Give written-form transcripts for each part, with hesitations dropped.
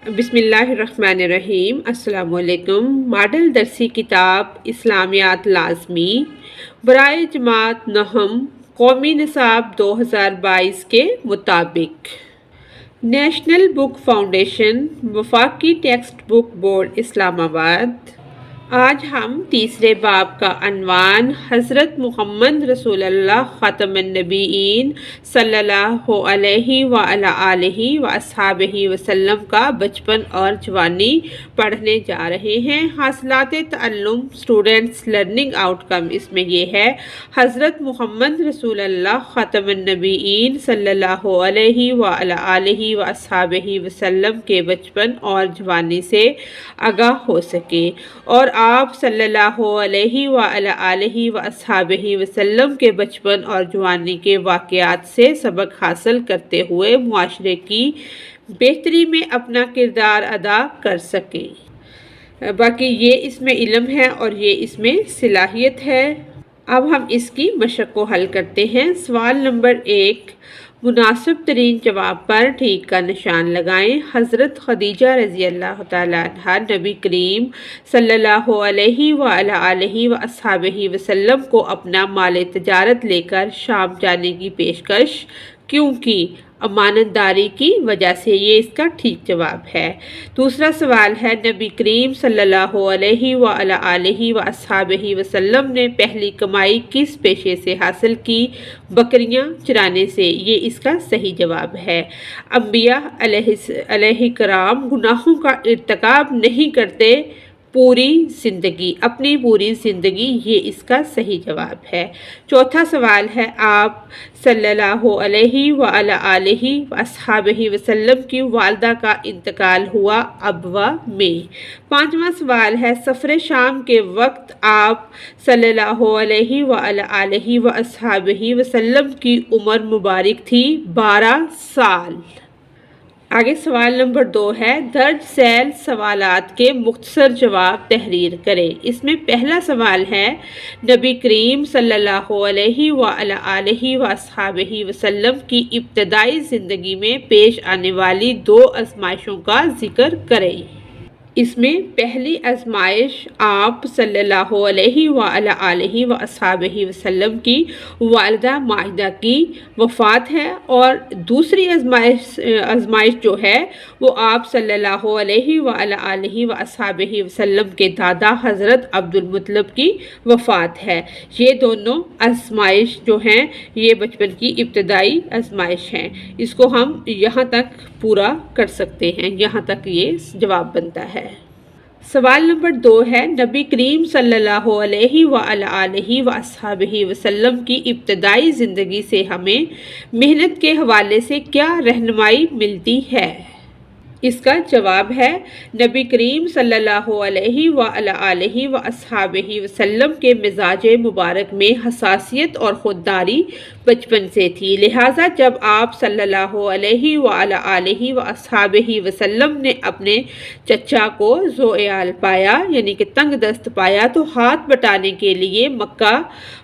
بسم اللہ الرحمن الرحیم۔ السلام علیکم۔ ماڈل درسی کتاب اسلامیات لازمی برائے جماعت نہم قومی نصاب 2022 کے مطابق نیشنل بک فاؤنڈیشن وفاقی ٹیکسٹ بک بورڈ اسلام آباد۔ آج ہم تیسرے باب کا عنوان حضرت محمد رسول اللہ خاتم النبیین صلی اللہ علیہ وعلی آلہ واصحابہ وسلم کا بچپن اور جوانی پڑھنے جا رہے ہیں۔ حاصلات تعلم اسٹوڈنٹس لرننگ آؤٹ کم اس میں یہ ہے: حضرت محمد رسول اللہ خاتم النبیین صلی اللہ علیہ وعلی آلہ واصحابہ وسلم کے بچپن اور جوانی سے آگاہ ہو سکے اور آپ صلی اللہ علیہ وعلی آلہ واصحابہ وسلم کے بچپن اور جوانی کے واقعات سے سبق حاصل کرتے ہوئے معاشرے کی بہتری میں اپنا کردار ادا کر سکیں۔ باقی یہ اس میں علم ہے اور یہ اس میں صلاحیت ہے۔ اب ہم اس کی مشق کو حل کرتے ہیں۔ سوال نمبر 1، مناسب ترین جواب پر ٹھیک کا نشان لگائیں۔ حضرت خدیجہ رضی اللہ تعالیٰ عنہا نبی کریم صلی اللہ علیہ وعلی آلہ واصحابہ وسلم کو اپنا مال تجارت لے کر شام جانے کی پیشکش کیوں کی؟ امانت داری کی وجہ سے۔ یہ اس کا ٹھیک جواب ہے۔ دوسرا سوال ہے، نبی کریم صلی اللہ علیہ وعلی آلہ واصحابہ وسلم نے پہلی کمائی کس پیشے سے حاصل کی؟ بکریاں چرانے سے۔ یہ اس کا صحیح جواب ہے۔ انبیاء علیہ کرام گناہوں کا ارتکاب نہیں کرتے اپنی پوری زندگی۔ یہ اس کا صحیح جواب ہے۔ چوتھا سوال ہے، آپ صلی اللہ علیہ وعلی آلہ واصحابہ وسلم کی والدہ کا انتقال ہوا ابوا میں۔ پانچواں سوال ہے، سفر شام کے وقت آپ صلی اللہ علیہ وعلی آلہ واصحابہ وسلم کی عمر مبارک تھی؟ 12 سال۔ آگے سوال نمبر 2 ہے، درج ذیل سوالات کے مختصر جواب تحریر کریں۔ اس میں پہلا سوال ہے، نبی کریم صلی اللہ علیہ وعلی آلہ واصحابہ وسلم کی ابتدائی زندگی میں پیش آنے والی 2 آزمائشوں کا ذکر کریں۔ اس میں پہلی آزمائش آپ صلی اللہ علیہ وعلی آلہ واصحابہ وسلم کی والدہ ماعدہ کی وفات ہے، اور دوسری آزمائش جو ہے وہ آپ صلی اللہ علیہ وعلی آلہ واصحابہ وسلم کے دادا حضرت عبد المطلب کی وفات ہے۔ یہ دونوں آزمائش جو ہیں یہ بچپن کی ابتدائی آزمائش ہیں۔ اس کو ہم یہاں تک پورا کر سکتے ہیں، یہاں تک یہ جواب بنتا ہے۔ سوال نمبر 2 ہے، نبی کریم صلی اللہ علیہ وعلی آلہ واصحابہ وسلم کی ابتدائی زندگی سے ہمیں محنت کے حوالے سے کیا رہنمائی ملتی ہے؟ اس کا جواب ہے، نبی کریم صلی اللہ علیہ وعلی آلہ واصحابہ وسلم کے مزاج مبارک میں حساسیت اور خودداری بچپن سے تھی، لہٰذا جب آپ صلی اللہ علیہ وعلی آلہ واصحابہ وسلم نے اپنے چچا کو ذوالعیال پایا، یعنی کہ تنگ دست پایا، تو ہاتھ بٹانے کے لیے مکہ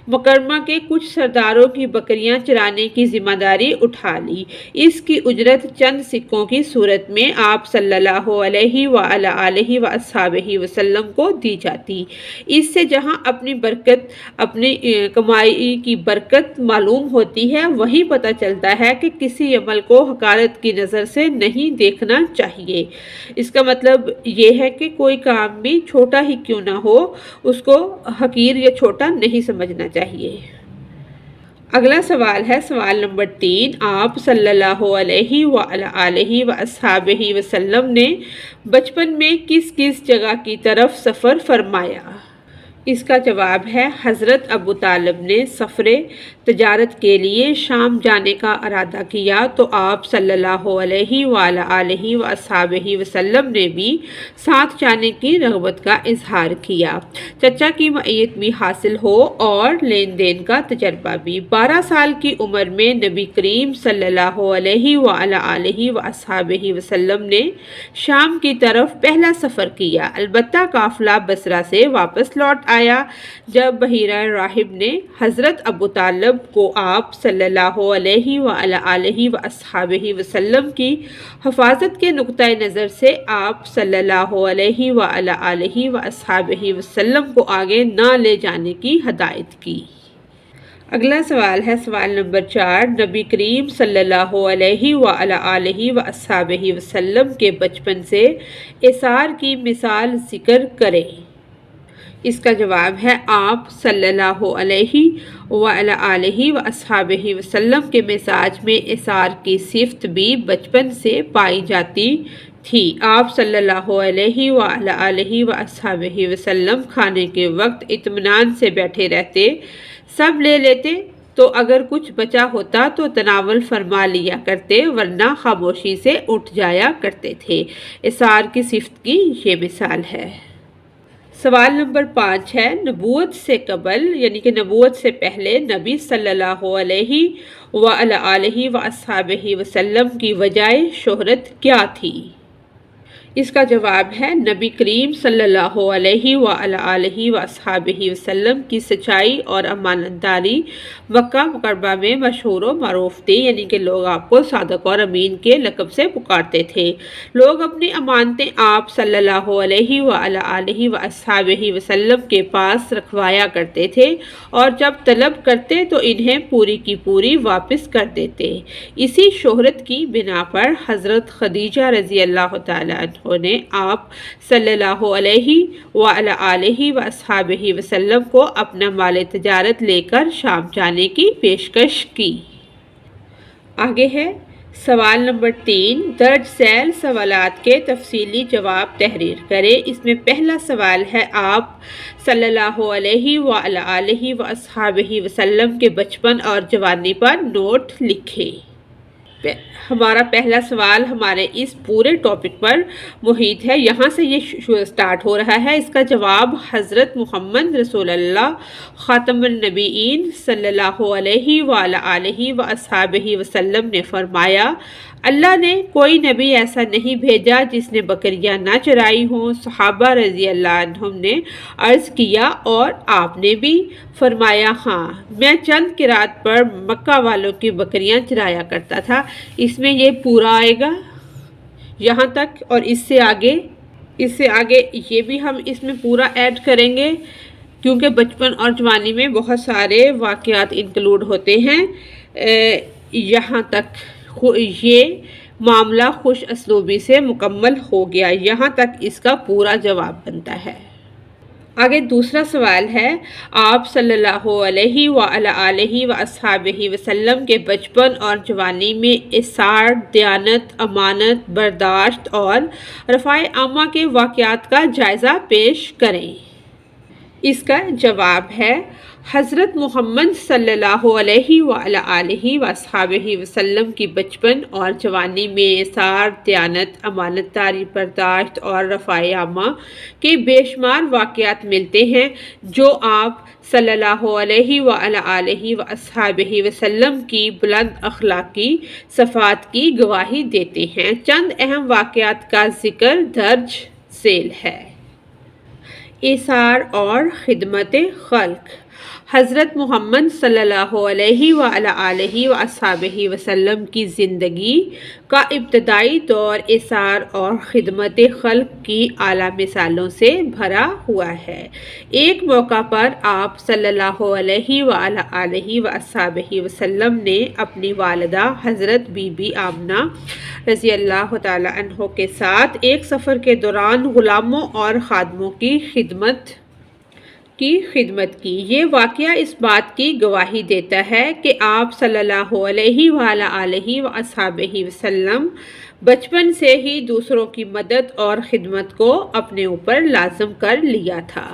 مکرمہ کے کچھ سرداروں کی بکریاں چرانے کی ذمہ داری اٹھا لی۔ اس کی اجرت چند سکوں کی صورت میں آپ صلی اللہ علیہ وعلی آلہ واصحابہ وسلم کو دی جاتی۔ اس سے جہاں اپنی کمائی کی برکت معلوم ہوتی ہے، وہیں پتہ چلتا ہے کہ کسی عمل کو حقارت کی نظر سے نہیں دیکھنا چاہیے۔ اس کا مطلب یہ ہے کہ کوئی کام بھی چھوٹا ہی کیوں نہ ہو، اس کو حقیر یا چھوٹا نہیں سمجھنا چاہیے۔ اگلا سوال ہے، سوال نمبر 3، آپ صلی اللہ علیہ وعلی آلہ واصحابہ وسلم نے بچپن میں کس کس جگہ کی طرف سفر فرمایا؟ اس کا جواب ہے، حضرت ابو طالب نے سفر تجارت کے لیے شام جانے کا ارادہ کیا تو آپ صلی اللہ علیہ وعلی آلہ واصحابہ وسلم نے بھی ساتھ جانے کی رغبت کا اظہار کیا، چچا کی معیت بھی حاصل ہو اور لین دین کا تجربہ بھی۔ 12 سال کی عمر میں نبی کریم صلی اللہ علیہ وعلی آلہ واصحابہ وسلم نے شام کی طرف پہلا سفر کیا، البتہ قافلہ بصرہ سے واپس لوٹ آیا جب بحیرہ راہب نے حضرت ابو طالب کو آپ صلی اللہ علیہ وآلہ وصحبہ وسلم کی حفاظت کے نقطۂ نظر سے آپ صلی اللہ علیہ وآلہ وصحبہ وسلم کو آگے نہ لے جانے کی ہدایت کی۔ اگلا سوال ہے سوال نمبر 4، نبی کریم صلی اللہ علیہ وآلہ وصحبہ وسلم کے بچپن سے ایثار کی مثال ذکر کریں۔ اس کا جواب ہے آپ صلی اللہ علیہ وآلہ وصحبہ وسلم کے مزاج میں ایثار کی صفت بھی بچپن سے پائی جاتی تھی۔ آپ صلی اللہ علیہ وآلہ وصحبہ وسلم کھانے کے وقت اطمینان سے بیٹھے رہتے، سب لے لیتے تو اگر کچھ بچا ہوتا تو تناول فرما لیا کرتے، ورنہ خاموشی سے اٹھ جایا کرتے تھے۔ ایثار کی صفت کی یہ مثال ہے۔ سوال نمبر 5 ہے، نبوت سے قبل یعنی کہ نبوت سے پہلے نبی صلی اللہ علیہ وآلہ وصحبہ وسلم کی وجہ شہرت کیا تھی؟ اس کا جواب ہے نبی کریم صلی اللہ علیہ وآلہ وصحبہ وسلم کی سچائی اور امانت داری مکہ مکرمہ میں مشہور و معروف تھی، یعنی کہ لوگ آپ کو صادق اور امین کے لقب سے پکارتے تھے۔ لوگ اپنی امانتیں آپ صلی اللہ علیہ وآلہ وصحبہ وسلم کے پاس رکھوایا کرتے تھے اور جب طلب کرتے تو انہیں پوری کی پوری واپس کر دیتے۔ اسی شہرت کی بنا پر حضرت خدیجہ رضی اللہ تعالیٰ عنہ نے آپ صلی اللہ علیہ وآلہ وصحبہ وسلم کو اپنا مال تجارت لے کر شام جانے کی پیشکش کی۔ آگے ہے سوال نمبر 3، درج ذیل سوالات کے تفصیلی جواب تحریر کریں۔ اس میں پہلا سوال ہے، آپ صلی اللہ علیہ وآلہ وصحبہ وسلم کے بچپن اور جوانی پر نوٹ لکھیں۔ ہمارا پہلا سوال ہمارے اس پورے ٹاپک پر محیط ہے، یہاں سے یہ سٹارٹ ہو رہا ہے۔ اس کا جواب حضرت محمد رسول اللہ خاتم النبیین صلی اللہ علیہ وآلہ وصحبہ وسلم نے فرمایا، اللہ نے کوئی نبی ایسا نہیں بھیجا جس نے بکریاں نہ چرائی ہوں۔ صحابہ رضی اللہ عنہم نے عرض کیا، اور آپ نے بھی؟ فرمایا، ہاں، میں چند قرات پر مکہ والوں کی بکریاں چرایا کرتا تھا۔ اس میں یہ پورا آئے گا یہاں تک، اور اس سے آگے یہ بھی ہم اس میں پورا ایڈ کریں گے، کیونکہ بچپن اور جوانی میں بہت سارے واقعات انکلوڈ ہوتے ہیں۔ یہاں تک یہ معاملہ خوش اسلوبی سے مکمل ہو گیا، یہاں تک اس کا پورا جواب بنتا ہے۔ آگے دوسرا سوال ہے، آپ صلی اللہ علیہ وآلہ وصحبہ وسلم کے بچپن اور جوانی میں ایثار، دیانت، امانت، برداشت اور رفع عامہ کے واقعات کا جائزہ پیش کریں۔ اس کا جواب ہے، حضرت محمد صلی اللہ علیہ وآلہ وصحبہ وسلم کی بچپن اور جوانی میں ایثار، دیانت، امانت داری، برداشت اور رفع عامہ کے بے شمار واقعات ملتے ہیں جو آپ صلی اللہ علیہ وآلہ وصحبہ وسلم کی بلند اخلاقی صفات کی گواہی دیتے ہیں۔ چند اہم واقعات کا ذکر درج ذیل ہے۔ ایثار اور خدمت خلق۔ حضرت محمد صلی اللہ علیہ وآلہ وصحبہ وسلم کی زندگی کا ابتدائی دور ایثار اور خدمت خلق کی اعلیٰ مثالوں سے بھرا ہوا ہے۔ ایک موقع پر آپ صلی اللہ علیہ وآلہ وصحبہ وسلم نے اپنی والدہ حضرت بی بی آمنہ رضی اللہ تعالیٰ عنہ کے ساتھ ایک سفر کے دوران غلاموں اور خادموں کی خدمت کی۔ یہ واقعہ اس بات کی گواہی دیتا ہے کہ آپ صلی اللہ علیہ وآلہ وصحبہ وسلم بچپن سے ہی دوسروں کی مدد اور خدمت کو اپنے اوپر لازم کر لیا تھا۔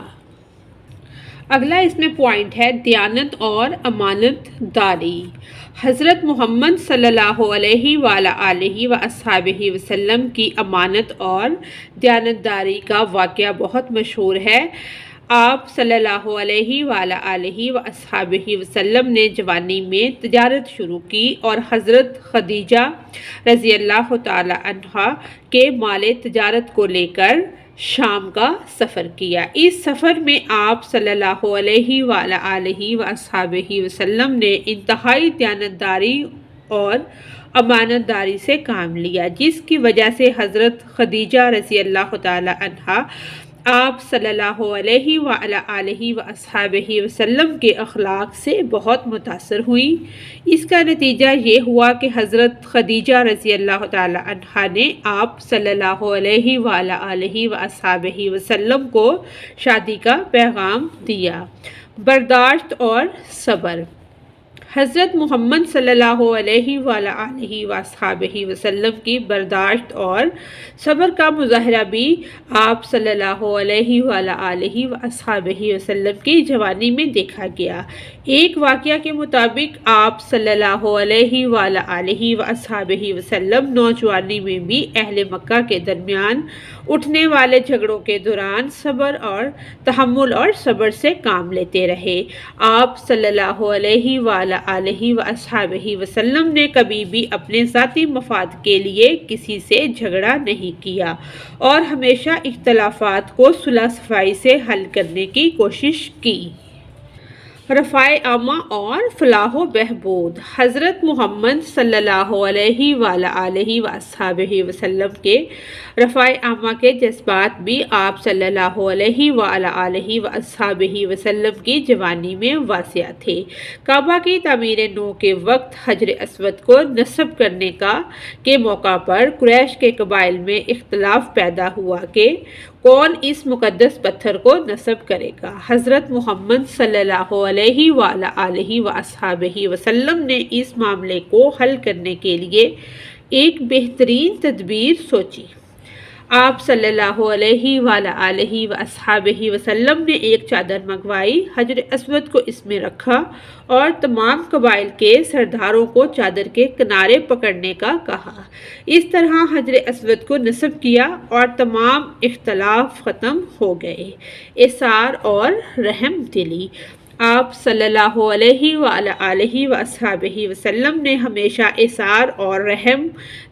اگلا اس میں پوائنٹ ہے دیانت اور امانت داری۔ حضرت محمد صلی اللہ علیہ وآلہ وصحبہ وسلم کی امانت اور دیانت داری کا واقعہ بہت مشہور ہے۔ آپ صلی اللہ علیہ وآلہ وصحبہ وسلم نے جوانی میں تجارت شروع کی اور حضرت خدیجہ رضی اللہ تعالی عنہا کے مال تجارت کو لے کر شام کا سفر کیا۔ اس سفر میں آپ صلی اللہ علیہ وآلہ وصحبہ وسلم نے انتہائی دیانتداری اور امانت داری سے کام لیا، جس کی وجہ سے حضرت خدیجہ رضی اللہ تعالی عنہا آپ صلی اللہ علیہ وآلہ وصحبہ وسلم کے اخلاق سے بہت متاثر ہوئیں۔ اس کا نتیجہ یہ ہوا کہ حضرت خدیجہ رضی اللہ تعالی عنہا نے آپ صلی اللہ علیہ وآلہ وصحبہ وسلم کو شادی کا پیغام دیا۔ برداشت اور صبر۔ حضرت محمد صلی اللہ علیہ وآلہ وصحبہ وسلم کی برداشت اور صبر کا مظاہرہ بھی آپ صلی اللہ علیہ وآلہ وصحبہ وسلم کی جوانی میں دیکھا گیا۔ ایک واقعہ کے مطابق آپ صلی اللہ علیہ وآلہ وصحبہ وسلم نوجوانی میں بھی اہل مکہ کے درمیان اٹھنے والے جھگڑوں کے دوران صبر اور تحمل اور صبر سے کام لیتے رہے۔ آپ صلی اللہ علیہ وآلہ وصحبہ وسلم نے کبھی بھی اپنے ذاتی مفاد کے لیے کسی سے جھگڑا نہیں کیا اور ہمیشہ اختلافات کو صلح صفائی سے حل کرنے کی کوشش کی۔ رفع عامہ اور فلاح و بہبود۔ حضرت محمد صلی اللہ علیہ وآلہ وصحبہ وسلم کے رفع عامہ کے جذبات بھی آپ صلی اللہ علیہ وآلہ وصحبہ وسلم کی جوانی میں واضح تھے۔ کعبہ کی تعمیر نو کے وقت حجر اسود کو نصب کرنے کے موقع پر قریش کے قبائل میں اختلاف پیدا ہوا کہ کون اس مقدس پتھر کو نصب کرے گا۔ حضرت محمد صلی اللہ علیہ وآلہ وصحبہ وسلم نے اس معاملے کو حل کرنے کے لیے ایک بہترین تدبیر سوچی۔ آپ صلی اللہ علیہ وآلہ وصحبہ وسلم نے ایک چادر منگوائی، حجر اسود کو اس میں رکھا اور تمام قبائل کے سرداروں کو چادر کے کنارے پکڑنے کا کہا۔ اس طرح حجر اسود کو نصب کیا اور تمام اختلاف ختم ہو گئے۔ ایثار اور رحم دلی۔ آپ صلی اللہ علیہ وآلہ وصحبہ وسلم نے ہمیشہ ایثار اور رحم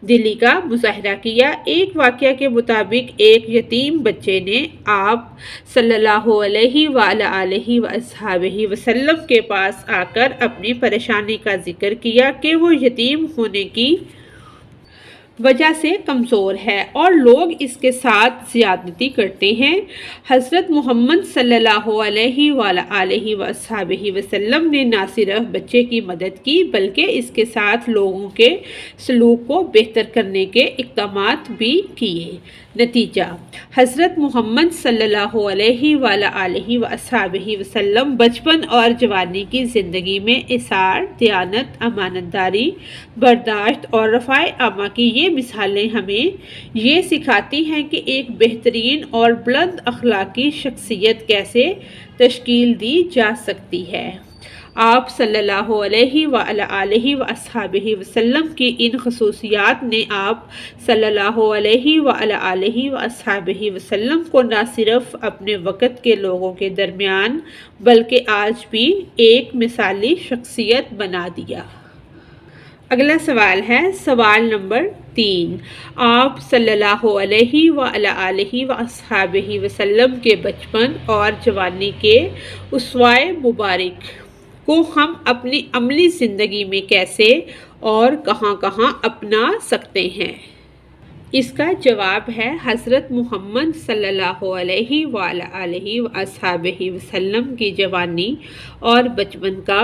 دلی کا مظاہرہ کیا۔ ایک واقعہ کے مطابق ایک یتیم بچے نے آپ صلی اللہ علیہ وآلہ وصحبہ وسلم کے پاس آ کر اپنی پریشانی کا ذکر کیا کہ وہ یتیم ہونے کی وجہ سے کمزور ہے اور لوگ اس کے ساتھ زیادتی کرتے ہیں۔ حضرت محمد صلی اللہ علیہ وآلہ وصحبہ وسلم نے نہ صرف بچے کی مدد کی بلکہ اس کے ساتھ لوگوں کے سلوک کو بہتر کرنے کے اقدامات بھی کیے۔ نتیجہ: حضرت محمد صلی اللہ علیہ وآلہ وصحبہ وسلم بچپن اور جوانی کی زندگی میں ایثار، دیانت، امانت داری، برداشت اور رفع عامہ کی یہ مثالیں ہمیں یہ سکھاتی ہیں کہ ایک بہترین اور بلند اخلاقی شخصیت کیسے تشکیل دی جا سکتی ہے۔ آپ صلی اللہ علیہ وآلہ وصحبہ وسلم کی ان خصوصیات نے آپ صلی اللہ علیہ وآلہ وصحبہ وسلم کو نہ صرف اپنے وقت کے لوگوں کے درمیان بلکہ آج بھی ایک مثالی شخصیت بنا دیا۔ اگلا سوال ہے، سوال نمبر 3۔ آپ صلی اللہ علیہ وآلہ وصحبہ وسلم کے بچپن اور جوانی کے اسوۂ مبارک کو ہم اپنی عملی زندگی میں کیسے اور کہاں کہاں اپنا سکتے ہیں؟ اس کا جواب ہے، حضرت محمد صلی اللہ علیہ وآلہ وصحبہ وسلم کی جوانی اور بچپن کا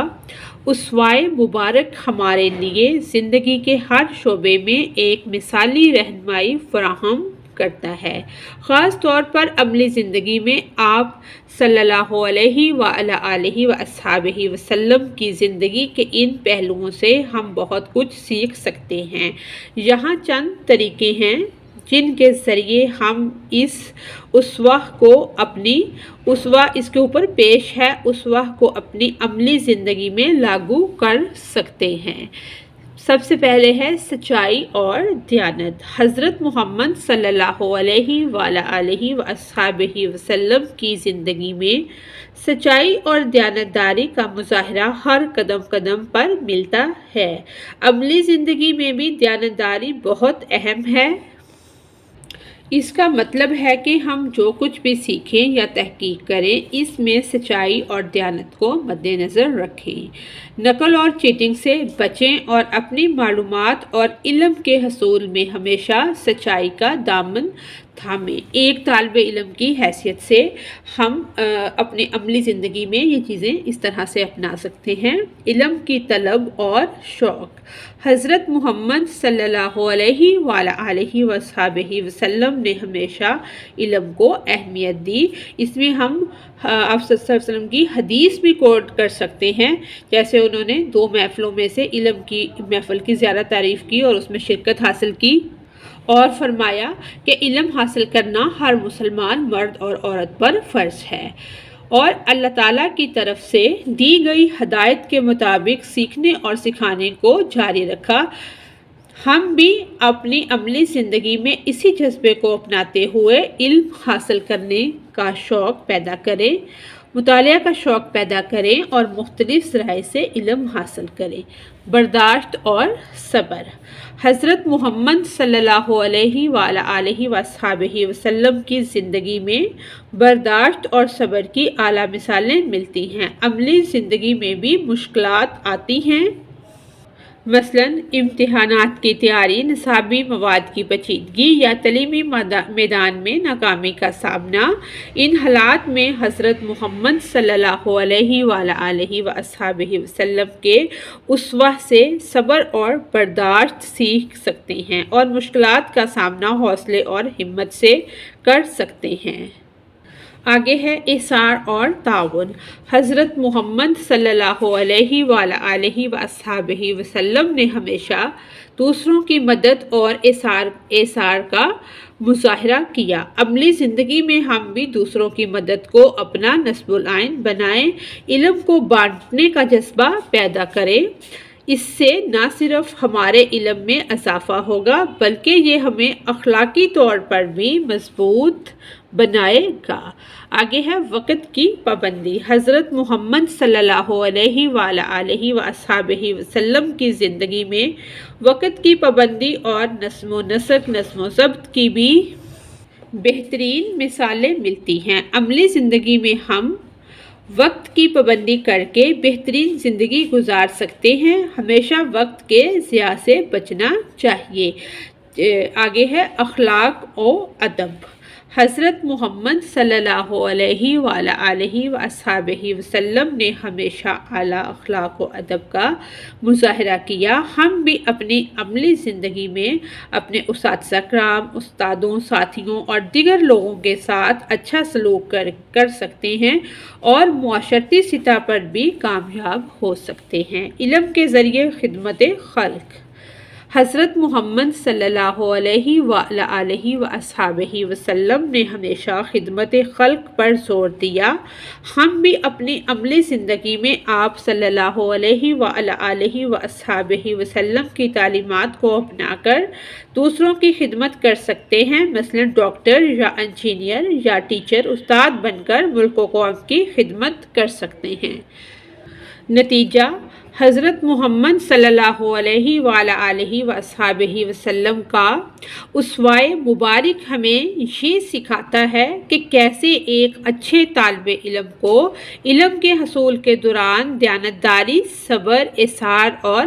اسوۂ مبارک ہمارے لیے زندگی کے ہر شعبے میں ایک مثالی رہنمائی فراہم کرتا ہے۔ خاص طور پر عملی زندگی میں آپ صلی اللہ علیہ وآلہ وصحبہ وسلم کی زندگی کے ان پہلوؤں سے ہم بہت کچھ سیکھ سکتے ہیں۔ یہاں چند طریقے ہیں جن کے ذریعے ہم اس اسوہ کو اپنی عملی زندگی میں لاگو کر سکتے ہیں۔ سب سے پہلے ہے سچائی اور دیانت۔ حضرت محمد صلی اللہ علیہ وآلہ وصحبہ وسلم کی زندگی میں سچائی اور دیانت داری کا مظاہرہ ہر قدم قدم پر ملتا ہے۔ عملی زندگی میں بھی دیانت داری بہت اہم ہے۔ اس کا مطلب ہے کہ ہم جو کچھ بھی سیکھیں یا تحقیق کریں اس میں سچائی اور دیانت کو مد نظر رکھیں، نقل اور چیٹنگ سے بچیں اور اپنی معلومات اور علم کے حصول میں ہمیشہ سچائی کا دامن تھامیں۔ ایک طالب علم کی حیثیت سے ہم اپنی عملی زندگی میں یہ چیزیں اس طرح سے اپنا سکتے ہیں۔ علم کی طلب اور شوق۔ حضرت محمد صلی اللہ علیہ وآلہ وصحبہ وسلم نے ہمیشہ علم کو اہمیت دی۔ اس میں ہم آپ صلی اللہ علیہ وسلم کی حدیث بھی کوٹ کر سکتے ہیں، جیسے انہوں نے 2 محفلوں میں سے علم کی محفل کی زیادہ تعریف کی اور اس میں شرکت حاصل کی، اور فرمایا کہ علم حاصل کرنا ہر مسلمان مرد اور عورت پر فرض ہے، اور اللہ تعالیٰ کی طرف سے دی گئی ہدایت کے مطابق سیکھنے اور سکھانے کو جاری رکھا۔ ہم بھی اپنی عملی زندگی میں اسی جذبے کو اپناتے ہوئے علم حاصل کرنے کا شوق پیدا کریں، مطالعہ کا شوق پیدا کریں اور مختلف ذرائع سے علم حاصل کریں۔ برداشت اور صبر۔ حضرت محمد صلی اللہ علیہ وآلہ وصحبہ وسلم کی زندگی میں برداشت اور صبر کی اعلیٰ مثالیں ملتی ہیں۔ عملی زندگی میں بھی مشکلات آتی ہیں، مثلاً امتحانات کی تیاری، نصابی مواد کی پیچیدگی یا تعلیمی میدان میں ناکامی کا سامنا۔ ان حالات میں حضرت محمد صلی اللہ علیہ وآلہ وصحبہ وسلم کے اسوہ سے صبر اور برداشت سیکھ سکتے ہیں اور مشکلات کا سامنا حوصلے اور ہمت سے کر سکتے ہیں۔ آگے ہے احسان اور تعاون۔ حضرت محمد صلی اللہ علیہ وآلہ وصحبہ وسلم نے ہمیشہ دوسروں کی مدد اور احسان کا مظاہرہ کیا۔ عملی زندگی میں ہم بھی دوسروں کی مدد کو اپنا نصب العین بنائیں، علم کو بانٹنے کا جذبہ پیدا کریں۔ اس سے نہ صرف ہمارے علم میں اضافہ ہوگا بلکہ یہ ہمیں اخلاقی طور پر بھی مضبوط بنائے گا۔ آگے ہے وقت کی پابندی۔ حضرت محمد صلی اللہ علیہ وآلہ وصحبہ وسلم کی زندگی میں وقت کی پابندی اور نظم و نسق، نظم و ضبط کی بھی بہترین مثالیں ملتی ہیں۔ عملی زندگی میں ہم وقت کی پابندی کر کے بہترین زندگی گزار سکتے ہیں۔ ہمیشہ وقت کے ضیاع سے بچنا چاہیے۔ آگے ہے اخلاق و ادب۔ حضرت محمد صلی اللہ علیہ وآلہ وصحبہ وسلم نے ہمیشہ اعلیٰ اخلاق و ادب کا مظاہرہ کیا۔ ہم بھی اپنی عملی زندگی میں اپنے اساتذہ کرام، استادوں، ساتھیوں اور دیگر لوگوں کے ساتھ اچھا سلوک کر سکتے ہیں اور معاشرتی سطح پر بھی کامیاب ہو سکتے ہیں۔ علم کے ذریعے خدمت خلق۔ حضرت محمد صلی اللہ علیہ وآلہ وصحبہ وسلم نے ہمیشہ خدمت خلق پر زور دیا۔ ہم بھی اپنی عملی زندگی میں آپ صلی اللہ علیہ وآلہ وصحبہ وسلم کی تعلیمات کو اپنا کر دوسروں کی خدمت کر سکتے ہیں، مثلا ڈاکٹر یا انجینئر یا ٹیچر، استاد بن کر ملک و قوم کی خدمت کر سکتے ہیں۔ نتیجہ، حضرت محمد صلی اللہ علیہ وآلہ وصحبہ وسلم کا اسوائے مبارک ہمیں یہ سکھاتا ہے کہ کیسے ایک اچھے طالب علم کو علم کے حصول کے دوران دیانتداری، صبر، احسان اور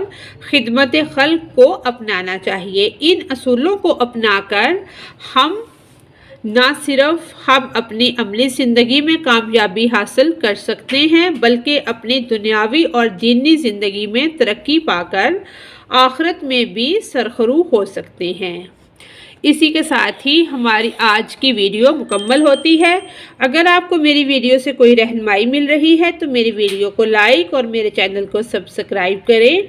خدمت خلق کو اپنانا چاہیے۔ ان اصولوں کو اپنا کر ہم نہ صرف اپنی عملی زندگی میں کامیابی حاصل کر سکتے ہیں بلکہ اپنی دنیاوی اور دینی زندگی میں ترقی پا کر آخرت میں بھی سرخرو ہو سکتے ہیں۔ اسی کے ساتھ ہی ہماری آج کی ویڈیو مکمل ہوتی ہے۔ اگر آپ کو میری ویڈیو سے کوئی رہنمائی مل رہی ہے تو میری ویڈیو کو لائک اور میرے چینل کو سبسکرائب کریں۔